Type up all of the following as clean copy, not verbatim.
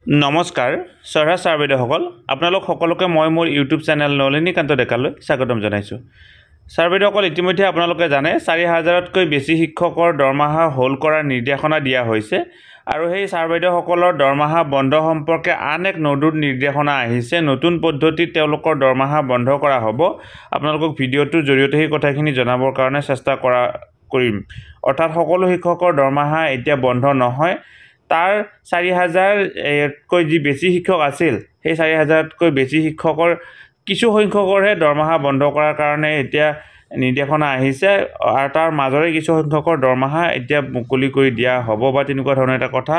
নমস্কাৰ সৰহা ছাৰ বাইদেউসকল আপোনালোক সকলোকে মই মোৰ ইউটিউব চেনেল নলিনীকান্ত ডেকালৈ স্বাগতম জনাইছোঁ। ছাৰ বাইদেউসকল ইতিমধ্যে আপোনালোকে জানে ৪,০০০তকৈ বেছি শিক্ষকৰ দৰমহা হোল্ড কৰাৰ নিৰ্দেশনা দিয়া হৈছে আৰু সেই ছাৰ বাইদেউসকলৰ দৰমহা বন্ধ সম্পৰ্কে আন এক নতুন নিৰ্দেশনা আহিছে। নতুন পদ্ধতিত তেওঁলোকৰ দৰমহা বন্ধ কৰা হ'ব। আপোনালোকক ভিডিঅ'টোৰ জৰিয়তে সেই কথাখিনি জনাবৰ কাৰণে চেষ্টা কৰিম। অৰ্থাৎ সকলো শিক্ষকৰ দৰমহা এতিয়া বন্ধ নহয়। তাৰ ৪,০০০তকৈ যি বেছি শিক্ষক আছিল সেই ৪,০০০তকৈ বেছি শিক্ষকৰ কিছু সংখ্যকৰহে দৰমহা বন্ধ কৰাৰ কাৰণে এতিয়া নিৰ্দেশনা আহিছে আৰু তাৰ মাজৰে কিছু সংখ্যকৰ দৰমহা এতিয়া মুকলি কৰি দিয়া হ'ব বা তেনেকুৱা ধৰণৰ এটা কথা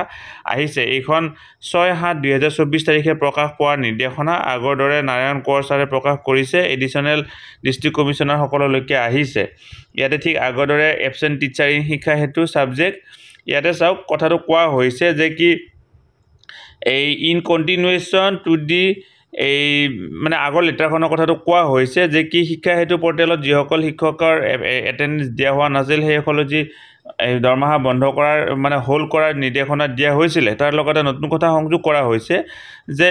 আহিছে। এইখন ৬/৭/২০২৪ তাৰিখে প্ৰকাশ পোৱা নিৰ্দেশনা আগৰ দৰে নাৰায়ণ কোঁৱৰ ছাৰে প্ৰকাশ কৰিছে। এডিশ্যনেল ডিষ্ট্ৰিক্ট কমিশ্যনাৰ সকললৈকে আহিছে। ইয়াতে ঠিক আগৰ দৰে এবচেণ্ট টিচাৰ ইন শিক্ষা হেতু ছাবজেক্ট ইয়াতে চাওক কথাটো কোৱা হৈছে যে কি এই ইন কণ্টিনিউৱেশ্যন টু দি এই মানে আগৰ লেটাৰখনৰ কথাটো কোৱা হৈছে যে কি শিক্ষা হেতু পৰ্টেলত যিসকল শিক্ষকৰ এটেণ্ডেঞ্চ দিয়া হোৱা নাছিল সেইসকলৰ যি দৰমহা বন্ধ কৰাৰ মানে হোল্ড কৰাৰ নিৰ্দেশনা দিয়া হৈছিলে তাৰ লগতে নতুন কথা সংযোগ কৰা হৈছে যে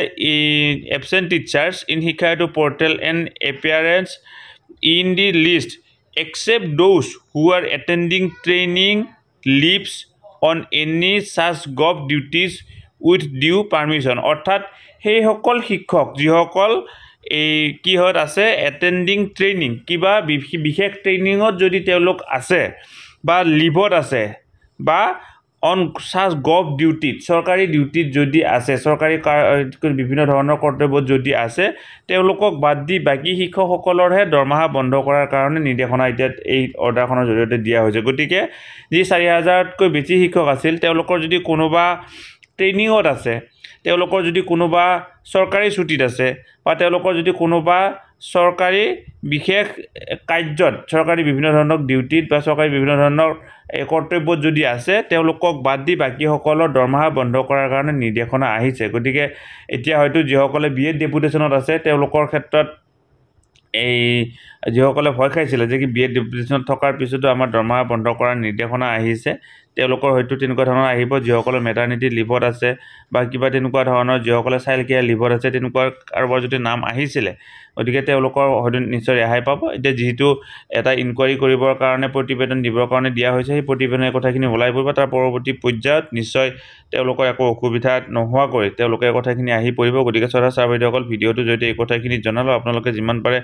এবচেণ্ট টিচাৰ্ছ ইন শিক্ষা হেতু portal and appearance in the list except those who are attending training leaves on any such gov duties with due permission। অৰ্থাৎ সেইসকল শিক্ষক যিসকল এই কিহত আছে এটেণ্ডিং ট্ৰেইনিং কিবা বিশেষ ট্ৰেইনিঙত যদি তেওঁলোক আছে বা লিভত আছে বা অন সাজ গভ ডিউটিত চৰকাৰী ডিউটিত যদি আছে চৰকাৰী বিভিন্ন ধৰণৰ কৰ্তব্যত যদি আছে তেওঁলোকক বাদ দি বাকী শিক্ষকসকলৰহে দৰমহা বন্ধ কৰাৰ কাৰণে নিৰ্দেশনা এতিয়া এই অৰ্ডাৰখনৰ জৰিয়তে দিয়া হৈছে। গতিকে যি ৪,০০০তকৈ বেছি শিক্ষক আছিল তেওঁলোকৰ যদি কোনোবা ট্ৰেইনিঙত আছে তেওঁলোকৰ যদি কোনোবা চৰকাৰী ছুটীত আছে বা তেওঁলোকৰ যদি কোনোবা চৰকাৰী বিশেষ কাৰ্যত চৰকাৰী বিভিন্ন ধৰণৰ ডিউটিত বা চৰকাৰী বিভিন্ন ধৰণৰ কৰ্তব্যত যদি আছে তেওঁলোকক বাদ দি বাকীসকলৰ দৰমহা বন্ধ কৰাৰ কাৰণে নিৰ্দেশনা আহিছে। গতিকে এতিয়া হয়তো যিসকলে বিএড ডেপুটেশ্যনত আছে তেওঁলোকৰ ক্ষেত্ৰত এই যিসকলে ভয় খাইছিলে যে কি বিএড ডেপুটেশ্যনত থকাৰ পিছতো আমাৰ দৰমহা বন্ধ কৰাৰ নিৰ্দেশনা আহিছে তেওঁলোকৰ হয়তো তেনেকুৱা ধৰণৰ আহিব। যিসকলে মেটাৰনিটি লিভত আছে বা কিবা তেনেকুৱা ধৰণৰ যিসকলে চাইল্ড কেয়াৰ লিভত আছে তেনেকুৱা কাৰোবাৰ যদি নাম আহিছিলে গতিকে তেওঁলোকৰ হয়তো নিশ্চয় ৰেহাই পাব। এতিয়া যিহেতু এটা ইনকুৱাৰী কৰিবৰ কাৰণে প্ৰতিবেদন দিবৰ কাৰণে দিয়া হৈছে সেই প্ৰতিবেদনে কথাখিনি ওলাই পৰিব। তাৰ পৰৱৰ্তী পৰ্যায়ত নিশ্চয় তেওঁলোকৰ একো অসুবিধা নোহোৱাকৈ তেওঁলোকে কথাখিনি আহি পৰিব। গতিকে ছাৰ বাইদেউসকল ভিডিঅ'টো যদি এই কথাখিনি জনালোঁ আপোনালোকে যিমান পাৰে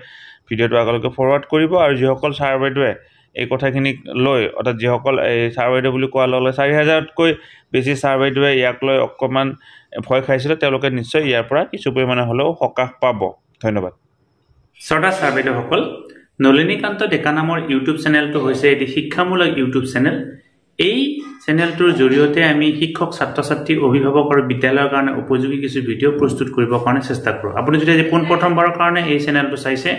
ভিডিঅ'টো আগলৈকে ফৰৱাৰ্ড কৰিব আৰু যিসকল ছাৰ বাইদেৱে এই কথাখিনিক লৈ অৰ্থাৎ যিসকল এই ছাৰ বাইদেউ বুলি কোৱাৰ লগে ৪,০০০তকৈ বেছি ছাৰ বাইদেৱে ইয়াক লৈ অকণমান ভয় খাইছিলে তেওঁলোকে নিশ্চয় ইয়াৰ পৰা কিছু পৰিমাণে হ'লেও সকাহ পাব। ধন্যবাদ। শ্ৰদ্ধা ছাৰ বাইদেউসকল, নলিনীকান্ত ডেকা নামৰ ইউটিউব চেনেলটো হৈছে এটি শিক্ষামূলক ইউটিউব চেনেল। এই চেনেলটোৰ জৰিয়তে আমি শিক্ষক ছাত্ৰ ছাত্ৰী অভিভাৱক আৰু বিদ্যালয়ৰ কাৰণে উপযোগী কিছু ভিডিঅ' প্ৰস্তুত কৰিবৰ কাৰণে চেষ্টা কৰোঁ। আপুনি যদি আজি পোনপ্ৰথমবাৰৰ কাৰণে এই চেনেলটো চাইছে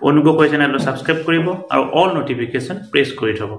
অনুগ্ৰহ কৰি চেনেলটো ছাবস্ক্ৰাইব কৰিব আৰু অল নটিফিকেশ্যন প্ৰেছ কৰি থ'ব।